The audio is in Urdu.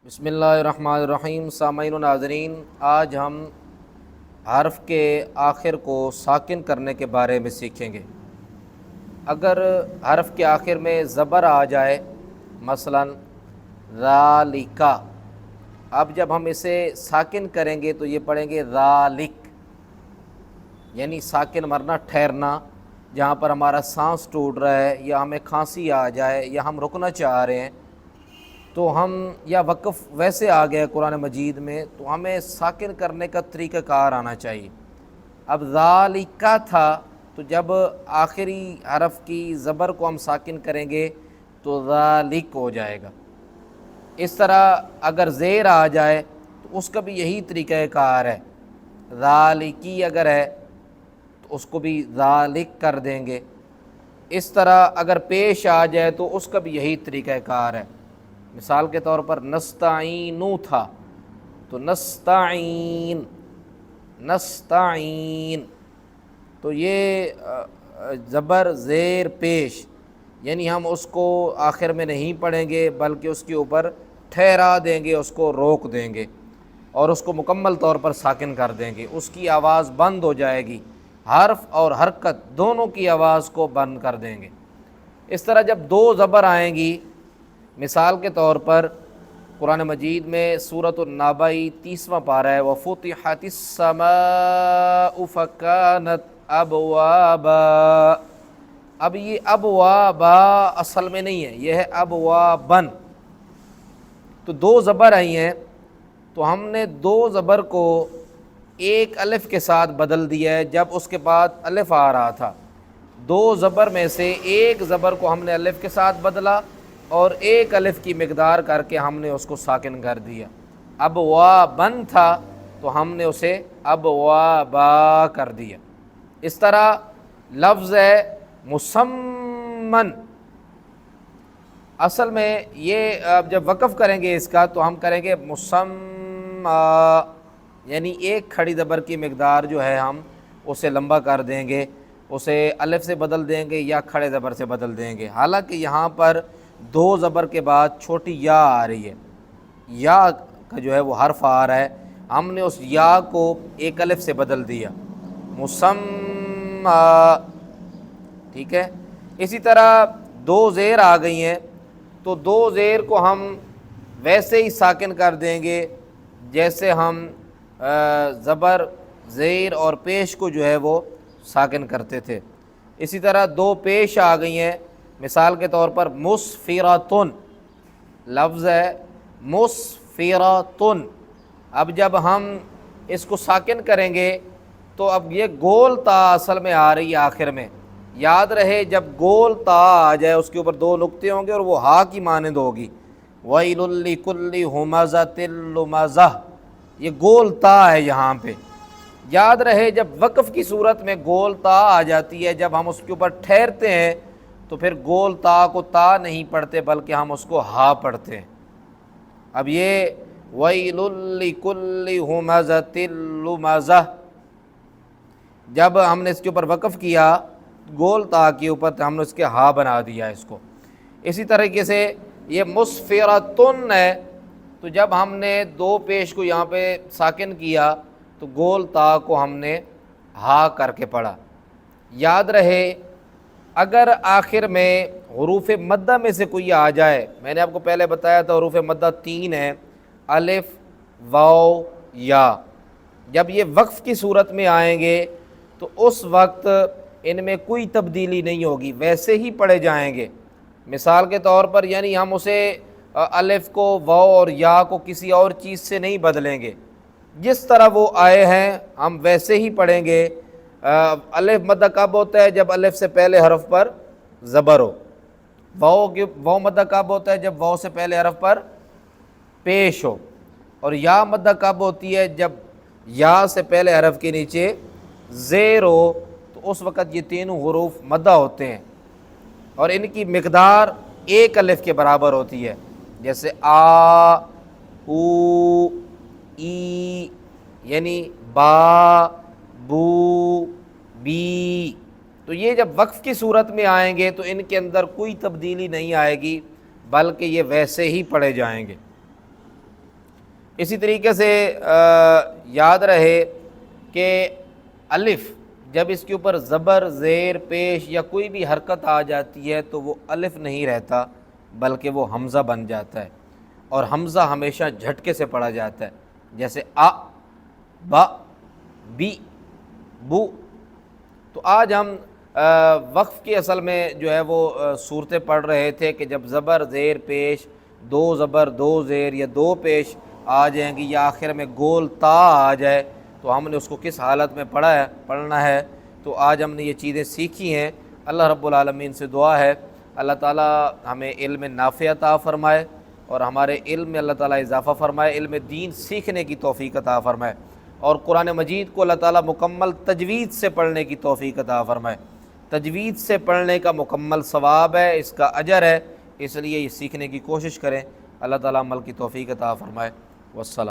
بسم اللہ الرحمن الرحیم۔ سامعین و ناظرین، آج ہم حرف کے آخر کو ساکن کرنے کے بارے میں سیکھیں گے۔ اگر حرف کے آخر میں زبر آ جائے، مثلا ذالکا، اب جب ہم اسے ساکن کریں گے تو یہ پڑھیں گے ذالک، یعنی ساکن مرنا، ٹھہرنا، جہاں پر ہمارا سانس ٹوٹ رہا ہے یا ہمیں کھانسی آ جائے یا ہم رکنا چاہ رہے ہیں تو ہم، یا وقف ویسے آ گیا قرآن مجید میں، تو ہمیں ساکن کرنے کا طریقہ کار آنا چاہیے۔ اب ذالکا تھا تو جب آخری حرف کی زبر کو ہم ساکن کریں گے تو ذالک ہو جائے گا۔ اس طرح اگر زیر آ جائے تو اس کا بھی یہی طریقہ کار ہے، ذالکی اگر ہے تو اس کو بھی ذالک کر دیں گے۔ اس طرح اگر پیش آ جائے تو اس کا بھی یہی طریقہ کار ہے۔ مثال کے طور پر نستعینو تھا تو نستعین، نستعین، تو یہ زبر زیر پیش، یعنی ہم اس کو آخر میں نہیں پڑھیں گے بلکہ اس کے اوپر ٹھہرا دیں گے، اس کو روک دیں گے اور اس کو مکمل طور پر ساکن کر دیں گے، اس کی آواز بند ہو جائے گی، حرف اور حرکت دونوں کی آواز کو بند کر دیں گے۔ اس طرح جب دو زبر آئیں گی، مثال کے طور پر قرآن مجید میں سورۃ النبأ 30واں پارہ ہے، وَفُتِحَتِ السَّمَاءُ فَكَانَتْ أَبْوَابًا۔ اب یہ ابوابا اصل میں نہیں ہے، یہ ہے ابوابن، تو دو زبر آئی ہیں تو ہم نے دو زبر کو ایک الف کے ساتھ بدل دیا ہے جب اس کے بعد الف آ رہا تھا۔ دو زبر میں سے ایک زبر کو ہم نے الف کے ساتھ بدلا اور ایک الف کی مقدار کر کے ہم نے اس کو ساکن کر دیا۔ ابوابن تھا تو ہم نے اسے ابوابا کر دیا۔ اس طرح لفظ ہے مسمن، اصل میں یہ اب جب وقف کریں گے اس کا تو ہم کریں گے مسمع، یعنی ایک کھڑی زبر کی مقدار جو ہے ہم اسے لمبا کر دیں گے، اسے الف سے بدل دیں گے یا کھڑے زبر سے بدل دیں گے۔ حالانکہ یہاں پر دو زبر کے بعد چھوٹی یا آ رہی ہے، یا کا جو ہے وہ حرف آ رہا ہے، ہم نے اس یا کو ایک الف سے بدل دیا، مسمع، ٹھیک ہے۔ اسی طرح دو زیر آ گئی ہیں تو دو زیر کو ہم ویسے ہی ساکن کر دیں گے جیسے ہم زبر، زیر اور پیش کو جو ہے وہ ساکن کرتے تھے۔ اسی طرح دو پیش آ گئی ہیں، مثال کے طور پر مسفراتن، لفظ ہے مسفراتن، اب جب ہم اس کو ساکن کریں گے تو اب یہ گول تا اصل میں آ رہی ہے آخر میں۔ یاد رہے جب گول تا آ جائے اس کے اوپر دو نقطے ہوں گے اور وہ ہا کی مانند ہوگی، وَيْلٌ لِكُلِّ ہُمَزَةٍ لُمَزَةٍ، یہ گول تا ہے یہاں پہ۔ یاد رہے جب وقف کی صورت میں گول تا آ جاتی ہے، جب ہم اس کے اوپر ٹھہرتے ہیں تو پھر گول تا کو تا نہیں پڑھتے بلکہ ہم اس کو ہا پڑھتے ہیں۔ اب یہ وَيْلٌ لِكُلِّ ہُمَزَةٍ لُمَزَةٍ، جب ہم نے اس کے اوپر وقف کیا گول تا کے اوپر تو ہم نے اس کے ہا بنا دیا اس کو۔ اسی طریقے سے یہ مسفراتن ہے تو جب ہم نے دو پیش کو یہاں پہ ساکن کیا تو گول تا کو ہم نے ہا کر کے پڑھا۔ یاد رہے اگر آخر میں حروف مدہ میں سے کوئی آ جائے، میں نے آپ کو پہلے بتایا تھا حروف مدہ تین ہیں، الف، واو، یا، جب یہ وقف کی صورت میں آئیں گے تو اس وقت ان میں کوئی تبدیلی نہیں ہوگی، ویسے ہی پڑھے جائیں گے۔ مثال کے طور پر یعنی ہم اسے الف کو، واو اور یا کو کسی اور چیز سے نہیں بدلیں گے، جس طرح وہ آئے ہیں ہم ویسے ہی پڑھیں گے۔ الف مدہ کب ہوتا ہے؟ جب الف سے پہلے حرف پر زبر ہو۔ واو مدہ کب ہوتا ہے؟ جب واو سے پہلے حرف پر پیش ہو۔ اور یا مدہ کب ہوتی ہے؟ جب یا سے پہلے حرف کے نیچے زیر ہو، تو اس وقت یہ تینوں حروف مدہ ہوتے ہیں اور ان کی مقدار ایک الف کے برابر ہوتی ہے، جیسے آ، او، ای، یعنی با، بو، بی۔ تو یہ جب وقف کی صورت میں آئیں گے تو ان کے اندر کوئی تبدیلی نہیں آئے گی بلکہ یہ ویسے ہی پڑھے جائیں گے۔ اسی طریقے سے یاد رہے کہ الف جب اس کے اوپر زبر، زیر، پیش یا کوئی بھی حرکت آ جاتی ہے تو وہ الف نہیں رہتا بلکہ وہ حمزہ بن جاتا ہے، اور حمزہ ہمیشہ جھٹکے سے پڑھا جاتا ہے، جیسے آ، با، بی، بو۔ تو آج ہم وقف کی اصل میں جو ہے وہ صورتیں پڑھ رہے تھے کہ جب زبر، زیر، پیش، دو زبر، دو زیر یا دو پیش آ جائیں گی یا آخر میں گول تا آ جائے تو ہم نے اس کو کس حالت میں پڑھنا ہے۔ تو آج ہم نے یہ چیزیں سیکھی ہیں۔ اللہ رب العالمین سے دعا ہے اللہ تعالیٰ ہمیں علم نافع عطا فرمائے اور ہمارے علم میں اللہ تعالیٰ اضافہ فرمائے، علم دین سیکھنے کی توفیق عطا فرمائے، اور قرآن مجید کو اللہ تعالیٰ مکمل تجوید سے پڑھنے کی توفیق عطا فرمائے۔ تجوید سے پڑھنے کا مکمل ثواب ہے، اس کا اجر ہے، اس لیے یہ سیکھنے کی کوشش کریں۔ اللہ تعالیٰ عمل کی توفیق عطا فرمائے۔ والسلام۔